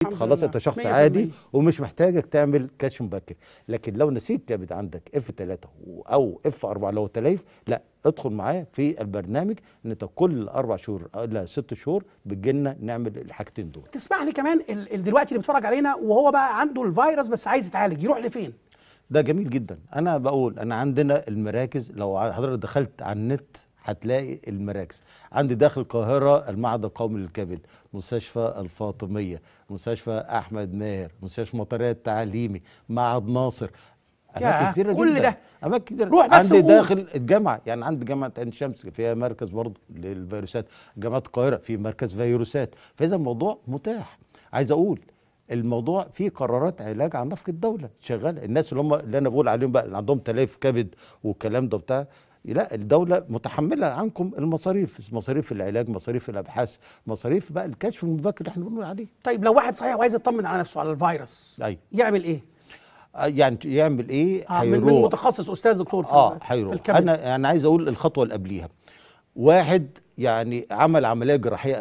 خلاص انت شخص عادي ومش محتاجك تعمل كشف مبكر. لكن لو نسيت كبد عندك F3 او F4 لو تليف، لا ادخل معايا في البرنامج ان انت كل 4 شهور لا 6 شهور بتجيلنا نعمل الحاجتين دول. تسمح لي كمان دلوقتي اللي بيتفرج علينا وهو بقى عنده الفيروس بس عايز يتعالج يروح لفين؟ ده جميل جدا. انا بقول انا عندنا المراكز، لو حضرتك دخلت على النت هتلاقي المراكز. عندي داخل القاهرة المعهد القومي للكبد، مستشفى الفاطمية، مستشفى أحمد ماهر، مستشفى مطرية التعليمي، معهد ناصر، أماكن كتيرة جدا. كل ده أماكن كتيرة. روح بس عندي داخل الجامعة، يعني عندي جامعة عين شمس فيها مركز برضه للفيروسات، جامعة القاهرة في مركز فيروسات، فإذا الموضوع متاح. عايز أقول الموضوع فيه قرارات علاج عن نفق الدولة شغالة. الناس اللي أنا بقول عليهم بقى اللي عندهم تليف كبد والكلام ده بتاع، لا الدولة متحملة عنكم المصاريف، مصاريف العلاج، مصاريف الأبحاث، مصاريف بقى الكشف المبكر اللي احنا بنقول عليه. طيب لو واحد صحيح وعايز يطمن على نفسه على الفيروس، أيوة. يعمل ايه؟ يعني يعمل ايه؟ من متخصص استاذ دكتور هيروح. في الكبد. انا عايز اقول الخطوة اللي قبليها، واحد يعني عمل عملية جراحية